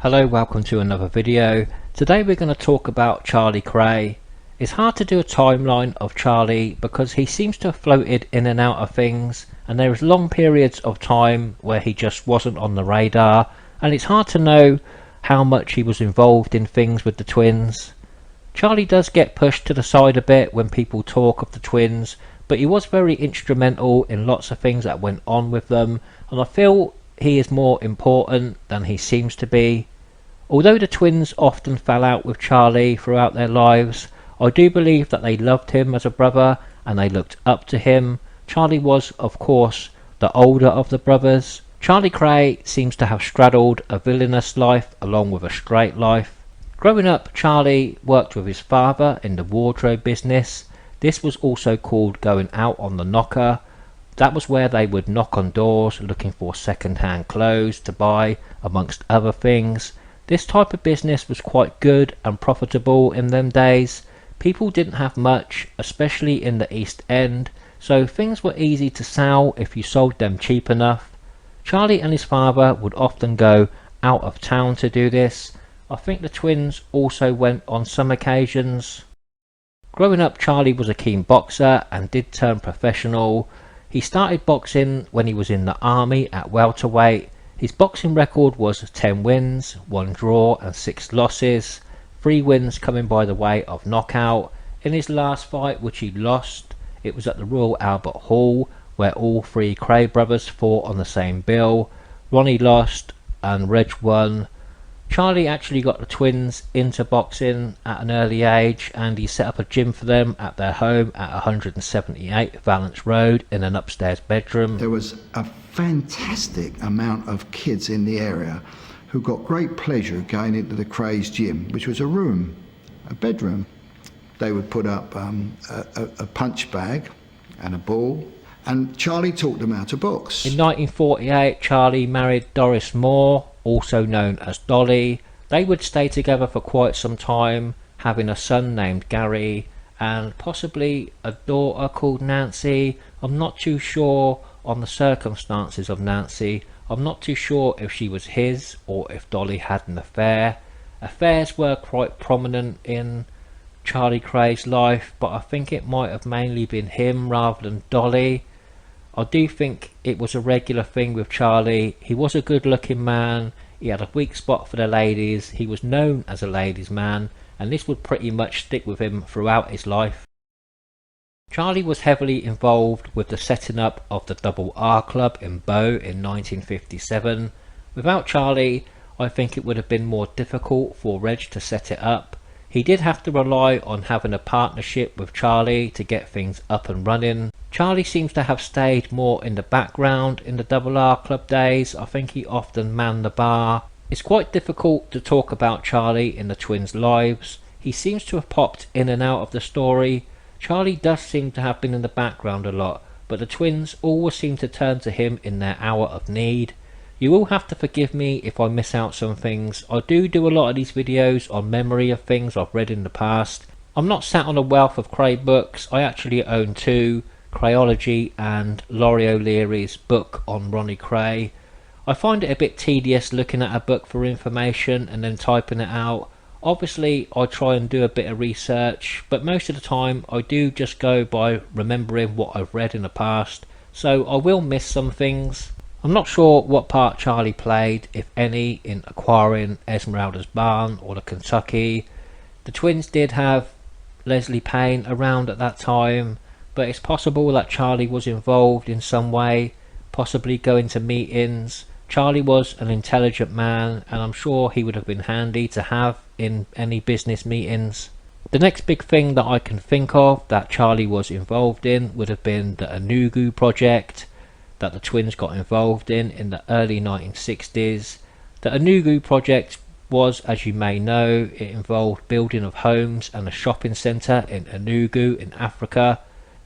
Hello, welcome to another video. Today we're going to talk about Charlie Kray. It's hard to do a timeline of Charlie because he seems to have floated in and out of things, and there was long periods of time where he just wasn't on the radar, and it's hard to know how much he was involved in things with the twins. Charlie does get pushed to the side a bit when people talk of the twins, but he was very instrumental in lots of things that went on with them, and I feel he is more important than he seems to be. Although the twins often fell out with Charlie throughout their lives, I do believe that they loved him as a brother and they looked up to him. Charlie was, of course, the older of the brothers. Charlie Kray seems to have straddled a villainous life along with a straight life. Growing up, Charlie worked with his father in the wardrobe business. This was also called going out on the knocker. That was where they would knock on doors looking for second-hand clothes to buy, amongst other things. This type of business was quite good and profitable in them days. People didn't have much, especially in the East End, so things were easy to sell if you sold them cheap enough. Charlie and his father would often go out of town to do this. I think the twins also went on some occasions. Growing up, Charlie was a keen boxer and did turn professional. He started boxing when he was in the army at welterweight. His boxing record was 10 wins, 1 draw and 6 losses, 3 wins coming by the way of knockout. In his last fight, which he lost, it was at the Royal Albert Hall, where all 3 Cray brothers fought on the same bill. Ronnie lost and Reg won. Charlie actually got the twins into boxing at an early age, and he set up a gym for them at their home at 178 Valence Road in an upstairs bedroom. There was a fantastic amount of kids in the area who got great pleasure going into the Cray's gym, which was a bedroom. They would put up a punch bag and a ball, and Charlie taught them how to box. In 1948, Charlie married Doris Moore, also known as Dolly. They would stay together for quite some time, having a son named Gary and possibly a daughter called Nancy. I'm not too sure on the circumstances of Nancy. I'm not too sure if she was his or if Dolly had an affair. Affairs were quite prominent in Charlie Kray's life, but I think it might have mainly been him rather than Dolly. I do think it was a regular thing with Charlie. He was a good looking man, he had a weak spot for the ladies, he was known as a ladies man, and this would pretty much stick with him throughout his life. Charlie was heavily involved with the setting up of the Double R Club in Bow in 1957. Without Charlie, I think it would have been more difficult for Reg to set it up. He did have to rely on having a partnership with Charlie to get things up and running. Charlie seems to have stayed more in the background in the Double R Club days. I think he often manned the bar. It's quite difficult to talk about Charlie in the twins' lives. He seems to have popped in and out of the story. Charlie does seem to have been in the background a lot, but the twins always seem to turn to him in their hour of need. You will have to forgive me if I miss out some things. I do a lot of these videos on memory of things I've read in the past. I'm not sat on a wealth of Cray books. I actually own 2, Crayology and Laurie O'Leary's book on Ronnie Cray. I find it a bit tedious looking at a book for information and then typing it out. Obviously I try and do a bit of research, but most of the time I do just go by remembering what I've read in the past, so I will miss some things. I'm not sure what part Charlie played, if any, in acquiring Esmeralda's barn or the Kentucky. The twins did have Leslie Payne around at that time, but it's possible that Charlie was involved in some way, possibly going to meetings. Charlie was an intelligent man, and I'm sure he would have been handy to have in any business meetings. The next big thing that I can think of that Charlie was involved in would have been the Enugu Project that the twins got involved in the early 1960s. The Enugu Project was, as you may know, it involved building of homes and a shopping centre in Enugu in Africa.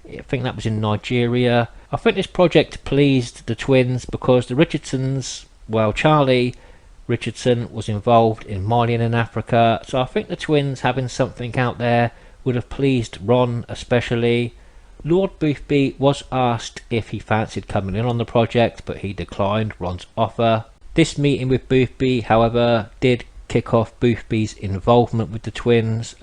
I think that was in Nigeria. I think this project pleased the twins because the Richardsons, well, Charlie Richardson was involved in mining in Africa, so I think the twins having something out there would have pleased Ron especially. Lord Boothby was asked if he fancied coming in on the project, but he declined Ron's offer. This meeting with Boothby, however, did kick off Boothby's involvement with the twins,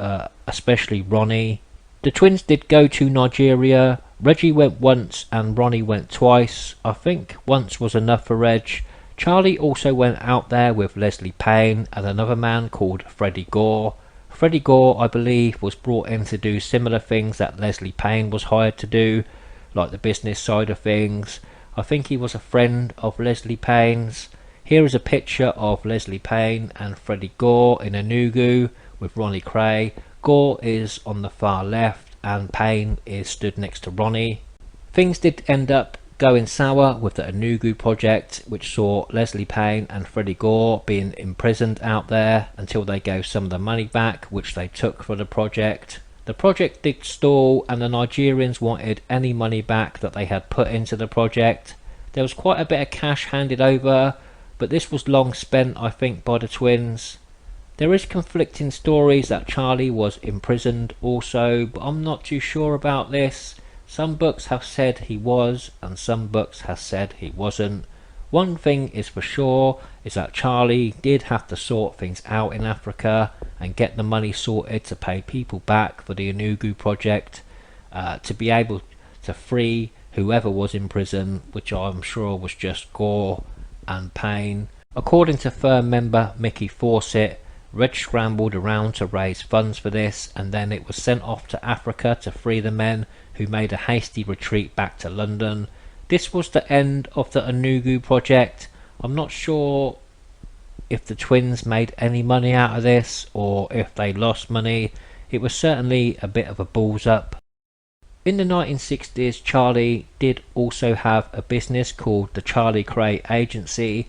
especially Ronnie. The twins did go to Nigeria. Reggie went once and Ronnie went twice. I think once was enough for Reg. Charlie also went out there with Leslie Payne and another man called Freddie Gore. Freddie Gore, I believe, was brought in to do similar things that Leslie Payne was hired to do, like the business side of things. I think he was a friend of Leslie Payne's. Here is a picture of Leslie Payne and Freddie Gore in Enugu with Ronnie Cray. Gore is on the far left and Payne is stood next to Ronnie. Things did end up going sour with the Enugu Project, which saw Leslie Payne and Freddie Gore being imprisoned out there until they gave some of the money back which they took for the project. The project did stall and the Nigerians wanted any money back that they had put into the project. There was quite a bit of cash handed over, but this was long spent, I think, by the twins. There is conflicting stories that Charlie was imprisoned also, but I'm not too sure about this. Some books have said he was, and some books have said he wasn't. One thing is for sure, is that Charlie did have to sort things out in Africa and get the money sorted to pay people back for the Enugu Project, to be able to free whoever was in prison, which I'm sure was just Gore and Payne. According to firm member Mickey Fawcett, Reg scrambled around to raise funds for this, and then it was sent off to Africa to free the men, who made a hasty retreat back to London. This was the end of the Enugu Project. I'm not sure if the twins made any money out of this or if they lost money. It was certainly a bit of a balls up. In the 1960s, Charlie did also have a business called the Charlie Kray Agency.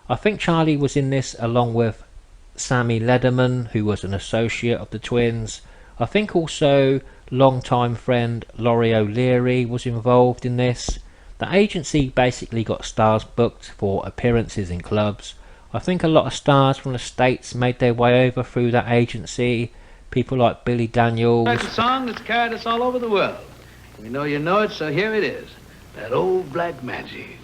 I think Charlie was in this along with Sammy Lederman, who was an associate of the twins. I think also long-time friend Laurie O'Leary was involved in this. The agency basically got stars booked for appearances in clubs. I think a lot of stars from the States made their way over through that agency. People like Billy Daniels. It's a song that's carried us all over the world. We know you know it, so here it is. That old black magic.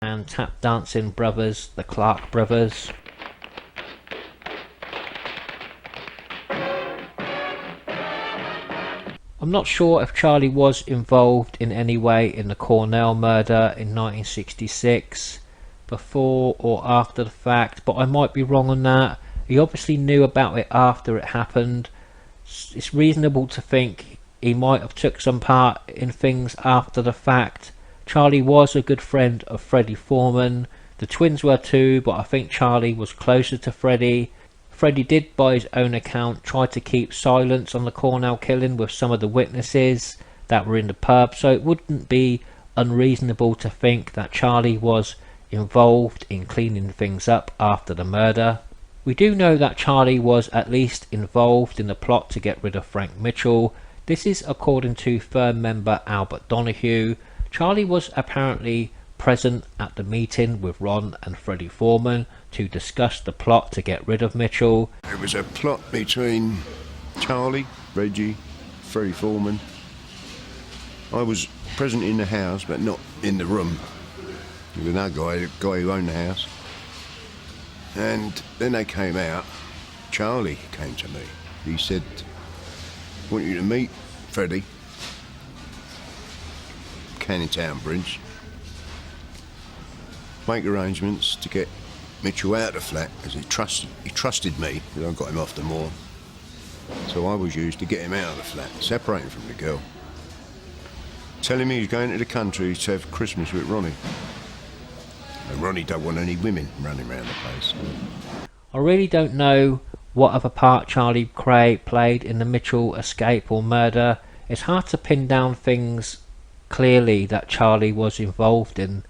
And tap dancing brothers, the Clark brothers. I'm not sure if Charlie was involved in any way in the Cornell murder in 1966, before or after the fact, but I might be wrong on that. He obviously knew about it after it happened. It's reasonable to think he might have took some part in things after the fact. Charlie was a good friend of Freddie Foreman. The twins were too, but I think Charlie was closer to Freddie. Freddie did, by his own account, try to keep silence on the Cornell killing with some of the witnesses that were in the pub, so it wouldn't be unreasonable to think that Charlie was involved in cleaning things up after the murder. We do know that Charlie was at least involved in the plot to get rid of Frank Mitchell. This is according to firm member Albert Donahue. Charlie was apparently present at the meeting with Ron and Freddie Foreman to discuss the plot to get rid of Mitchell. It was a plot between Charlie, Reggie, Freddie Foreman. I was present in the house, but not in the room. There was another guy, the guy who owned the house. And then they came out. Charlie came to me. He said, "I want you to meet Freddie, Canning Town Bridge. Make arrangements to get Mitchell out of the flat, because he trusted me, because I got him off the moor. So I was used to get him out of the flat, separate him from the girl. Telling me he's going to the country to have Christmas with Ronnie. And Ronnie don't want any women running around the place." I really don't know what other part Charlie Kray played in the Mitchell escape or murder. It's hard to pin down things clearly that Charlie was involved in,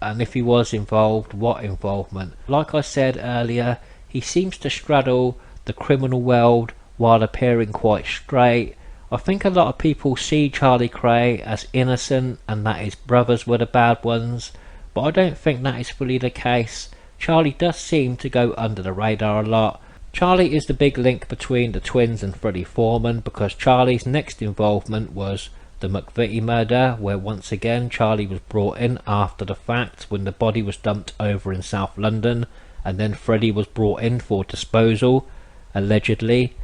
and if he was involved, what involvement. Like I said earlier, he seems to straddle the criminal world while appearing quite straight. I think a lot of people see Charlie Kray as innocent and that his brothers were the bad ones, but I don't think that is fully the case. Charlie does seem to go under the radar a lot. Charlie is the big link between the twins and Freddie Foreman, because Charlie's next involvement was the the McVitie murder, where once again Charlie was brought in after the fact when the body was dumped over in South London, and then Freddie was brought in for disposal, allegedly.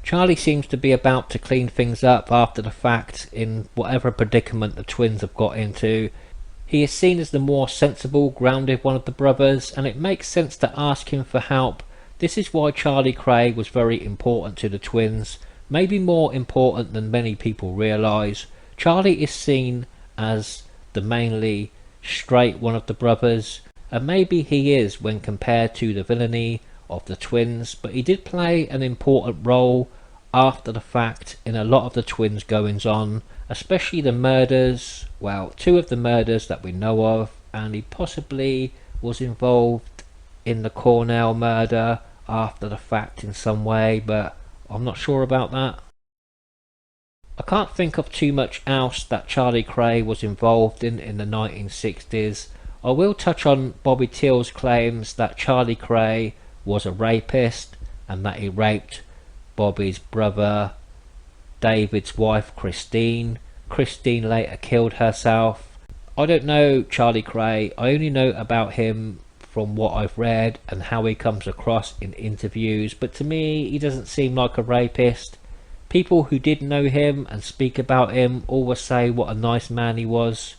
Charlie seems to be about to clean things up after the fact in whatever predicament the twins have got into. He is seen as the more sensible, grounded one of the brothers, and it makes sense to ask him for help. This is why Charlie Kray was very important to the twins, maybe more important than many people realise. Charlie is seen as the mainly straight one of the brothers, and maybe he is when compared to the villainy of the twins, but he did play an important role after the fact in a lot of the twins' goings on, especially the murders, well, 2 of the murders that we know of, and he possibly was involved in the Cornell murder after the fact in some way, but I'm not sure about that. I can't think of too much else that Charlie Kray was involved in the 1960s. I will touch on Bobby Teal's claims that Charlie Kray was a rapist and that he raped Bobby's brother David's wife Christine. Christine later killed herself. I don't know Charlie Kray, I only know about him from what I've read and how he comes across in interviews, but to me he doesn't seem like a rapist. People who did know him and speak about him always say what a nice man he was.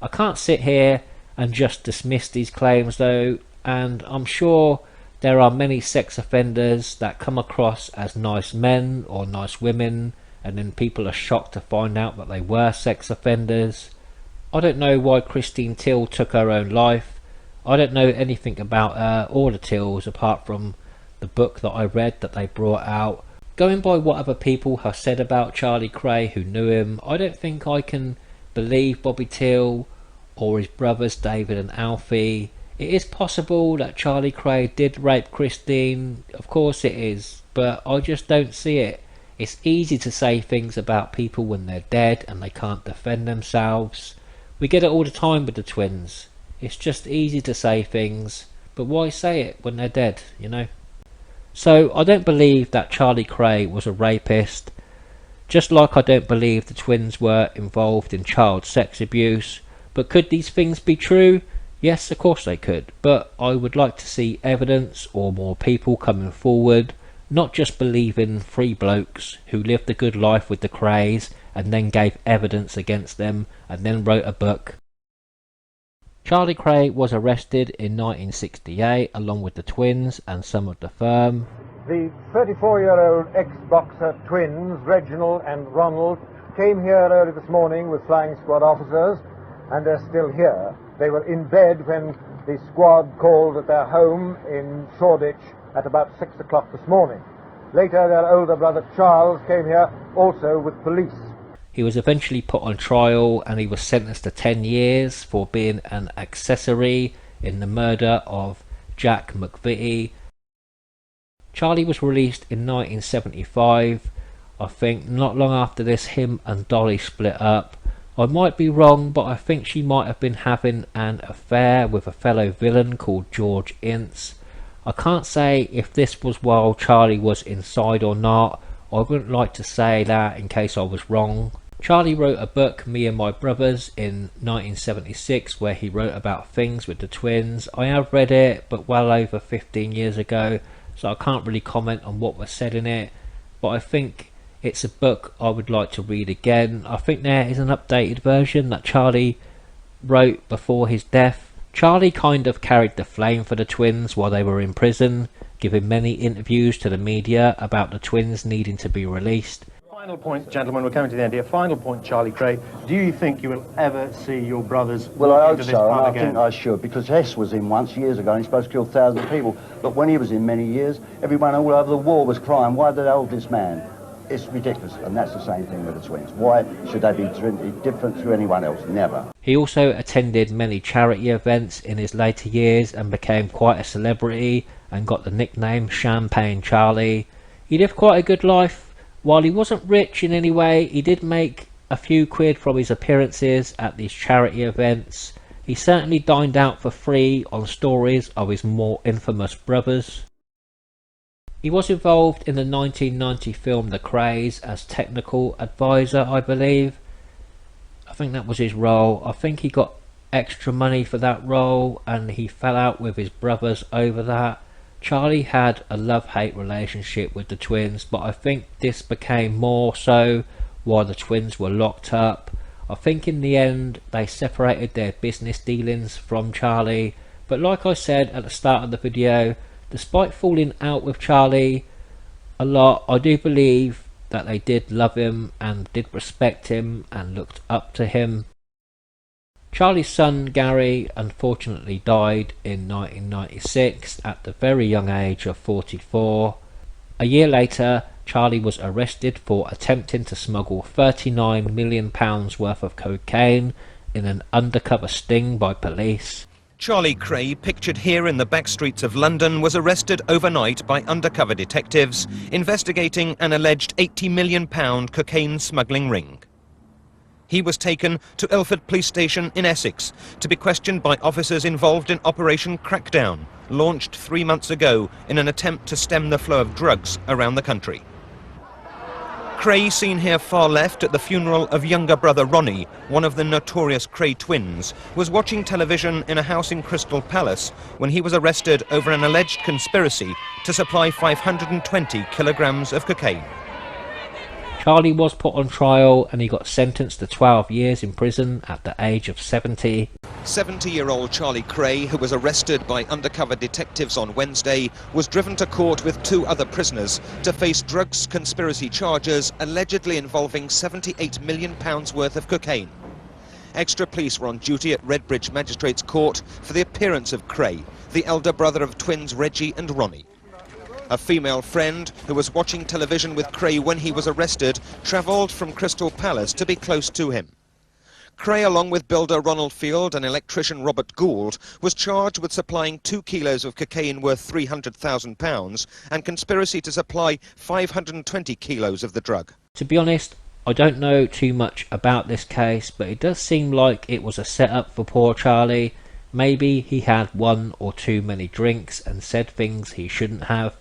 I can't sit here and just dismiss these claims though, and I'm sure there are many sex offenders that come across as nice men or nice women, and then people are shocked to find out that they were sex offenders. I don't know why Christine Teal took her own life. I don't know anything about her or the Teals apart from the book that I read that they brought out. Going by what other people have said about Charlie Kray who knew him, I don't think I can believe Bobby Teal or his brothers David and Alfie. It is possible that Charlie Kray did rape Christine, of course it is, but I just don't see it. It's easy to say things about people when they're dead and they can't defend themselves. We get it all the time with the twins. It's just easy to say things, but why say it when they're dead, you know? So I don't believe that Charlie Kray was a rapist, just like I don't believe the twins were involved in child sex abuse. But could these things be true? Yes, of course they could, but I would like to see evidence or more people coming forward, not just believing 3 blokes who lived a good life with the Krays and then gave evidence against them and then wrote a book. Charlie Kray was arrested in 1968 along with the twins and some of the firm. The 34-year-old ex-boxer twins, Reginald and Ronald, came here early this morning with flying squad officers, and they're still here. They were in bed when the squad called at their home in Shoreditch at about 6 o'clock this morning. Later, their older brother Charles came here also with police. He was eventually put on trial and he was sentenced to 10 years for being an accessory in the murder of Jack McVitie. Charlie was released in 1975. I think not long after this him and Dolly split up. I might be wrong, but I think she might have been having an affair with a fellow villain called George Ince. I can't say if this was while Charlie was inside or not. I wouldn't like to say that in case I was wrong. Charlie wrote a book, Me and My Brothers, in 1976 where he wrote about things with the twins. I have read it, but well over 15 years ago, so I can't really comment on what was said in it, but I think it's a book I would like to read again. I think there is an updated version that Charlie wrote before his death. Charlie kind of carried the flame for the twins while they were in prison, giving many interviews to the media about the twins needing to be released. Final point, gentlemen, we're coming to the end here. Final point, Charlie Kray. Do you think you will ever see your brothers Well, I hope into this so, and pub I again? think I should, because Hess was in once years ago and he's supposed to kill thousands of people. But when he was in many years, everyone all over the war was crying, why did they hold this man? It's ridiculous, and that's the same thing with the twins. Why should they be different to anyone else? Never. He also attended many charity events in his later years and became quite a celebrity and got the nickname Champagne Charlie. He lived quite a good life. While he wasn't rich in any way, he did make a few quid from his appearances at these charity events. He certainly dined out for free on stories of his more infamous brothers. He was involved in the 1990 film The Krays as technical advisor, I believe. think that was his role. I think he got extra money for that role and he fell out with his brothers over that. Charlie had a love-hate relationship with the twins, but I think this became more so while the twins were locked up. I think in the end they separated their business dealings from Charlie, but like I said at the start of the video, despite falling out with Charlie a lot, I do believe that they did love him and did respect him and looked up to him. Charlie's son Gary unfortunately died in 1996 at the very young age of 44. A year later, Charlie was arrested for attempting to smuggle £39 million worth of cocaine in an undercover sting by police. Charlie Kray, pictured here in the back streets of London, was arrested overnight by undercover detectives investigating an alleged £80 million cocaine smuggling ring. He was taken to Ilford Police Station in Essex to be questioned by officers involved in Operation Crackdown, launched 3 months ago in an attempt to stem the flow of drugs around the country. Cray, seen here far left at the funeral of younger brother Ronnie, one of the notorious Cray twins, was watching television in a house in Crystal Palace when he was arrested over an alleged conspiracy to supply 520 kilograms of cocaine. Charlie was put on trial and he got sentenced to 12 years in prison at the age of 70. 70-year-old Charlie Kray, who was arrested by undercover detectives on Wednesday, was driven to court with 2 other prisoners to face drugs conspiracy charges allegedly involving £78 million worth of cocaine. Extra police were on duty at Redbridge Magistrates Court for the appearance of Cray, the elder brother of twins Reggie and Ronnie. A female friend who was watching television with Cray when he was arrested travelled from Crystal Palace to be close to him. Cray, along with builder Ronald Field and electrician Robert Gould, was charged with supplying 2 kilos of cocaine worth £300,000 and conspiracy to supply 520 kilos of the drug. To be honest, I don't know too much about this case, but it does seem like it was a setup for poor Charlie. Maybe he had 1 or 2 many drinks and said things he shouldn't have.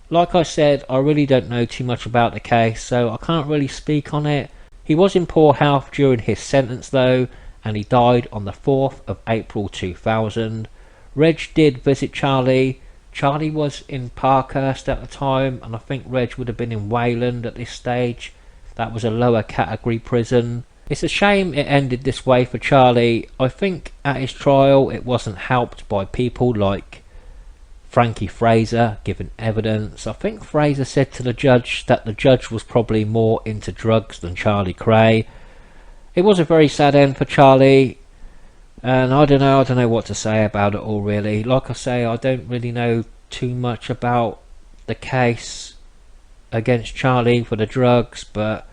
Like I said, I really don't know too much about the case, so I can't really speak on it. He was in poor health during his sentence though, and he died on the 4th of April 2000. Reg did visit Charlie. Charlie was in Parkhurst at the time, and I think Reg would have been in Wayland at this stage. That was a lower category prison. It's a shame it ended this way for Charlie. I think at his trial it wasn't helped by people like Frankie Fraser giving evidence. I think Fraser said to the judge that the judge was probably more into drugs than Charlie Kray. It was a very sad end for Charlie, and I don't know what to say about it all really. Like I say, I don't really know too much about the case against Charlie for the drugs, but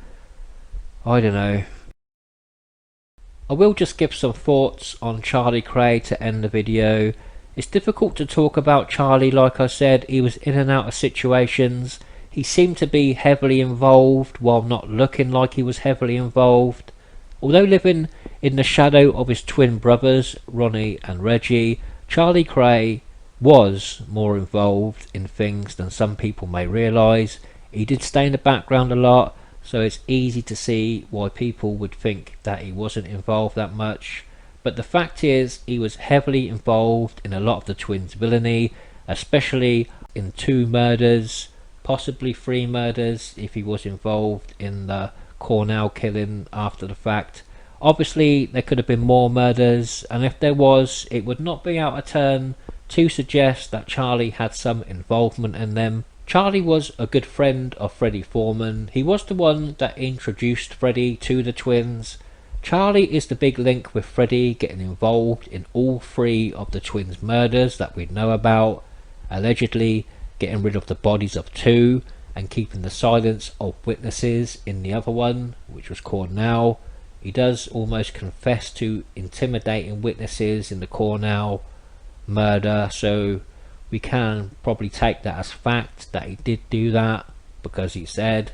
I don't know. I will just give some thoughts on Charlie Kray to end the video. It's difficult to talk about Charlie. Like I said, he was in and out of situations. He seemed to be heavily involved while not looking like he was heavily involved. Although living in the shadow of his twin brothers, Ronnie and Reggie, Charlie Kray was more involved in things than some people may realise. He did stay in the background a lot, so it's easy to see why people would think that he wasn't involved that much. But the fact is, he was heavily involved in a lot of the twins' villainy, especially in 2 murders, possibly 3 murders if he was involved in the Cornell killing after the fact. Obviously there could have been more murders, and if there was, it would not be out of turn to suggest that Charlie had some involvement in them. Charlie was a good friend of Freddie Foreman. He was the one that introduced Freddie to the twins. Charlie is the big link with Freddie getting involved in all 3 of the twins' murders that we know about, allegedly getting rid of the bodies of 2 and keeping the silence of witnesses in the other one, which was Cornell. He does almost confess to intimidating witnesses in the Cornell murder, so we can probably take that as fact that he did do that because he said.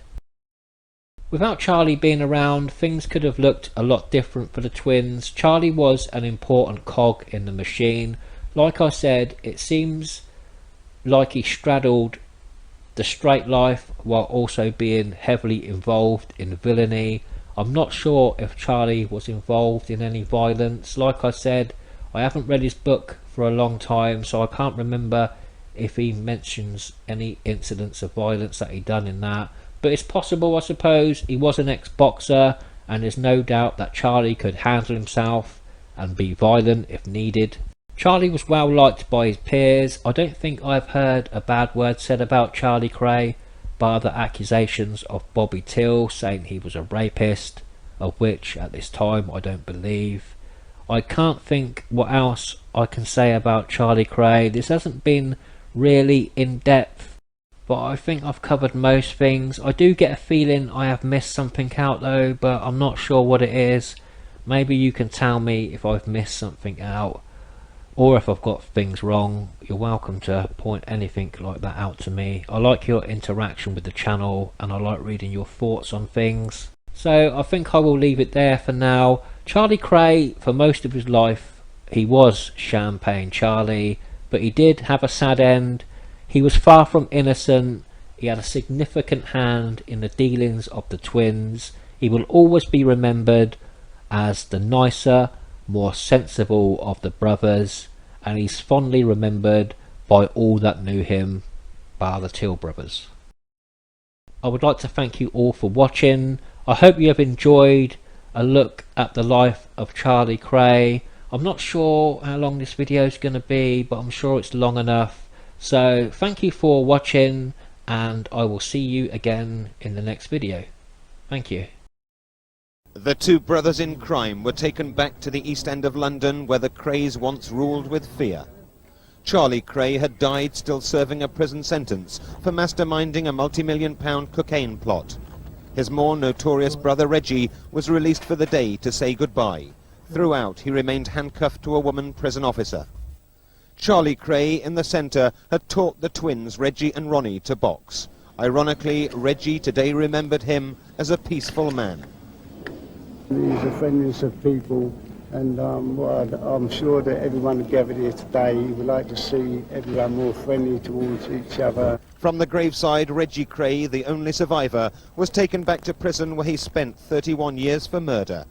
Without Charlie being around, things could have looked a lot different for the twins. Charlie was an important cog in the machine. Like I said, it seems like he straddled the straight life while also being heavily involved in villainy. I'm not sure if Charlie was involved in any violence. Like I said, I haven't read his book for a long time, so I can't remember if he mentions any incidents of violence that he done in that. But it's possible, I suppose. He was an ex-boxer, and there's no doubt that Charlie could handle himself and be violent if needed. Charlie was well liked by his peers. I don't think I've heard a bad word said about Charlie Kray, bar the accusations of Bobby Till saying he was a rapist, of which at this time I don't believe. I can't think what else I can say about Charlie Kray. This hasn't been really in depth, but I think I've covered most things. I do get a feeling I have missed something out though, but I'm not sure what it is. Maybe you can tell me if I've missed something out, or if I've got things wrong. You're welcome to point anything like that out to me. I like your interaction with the channel, and I like reading your thoughts on things. So I think I will leave it there for now. Charlie Kray, for most of his life, he was Champagne Charlie, but he did have a sad end. He was far from innocent. He had a significant hand in the dealings of the twins. He will always be remembered as the nicer, more sensible of the brothers, and he's fondly remembered by all that knew him, bar the Till brothers. I would like to thank you all for watching. I hope you have enjoyed a look at the life of Charlie Kray. I'm not sure how long this video is going to be, but I'm sure it's long enough. So thank you for watching, and I will see you again in the next video. Thank you. The two brothers in crime were taken back to the East End of London, where the Krays once ruled with fear. Charlie Kray had died still serving a prison sentence for masterminding a multi-million-pound cocaine plot. His more notorious brother Reggie was released for the day to say goodbye. Throughout, he remained handcuffed to a woman prison officer. Charlie Kray, in the centre, had taught the twins Reggie and Ronnie to box. Ironically, Reggie today remembered him as a peaceful man. He's the friendliest of people, and I'm sure that everyone gathered here today would like to see everyone more friendly towards each other. From the graveside, Reggie Cray, the only survivor, was taken back to prison where he spent 31 years for murder.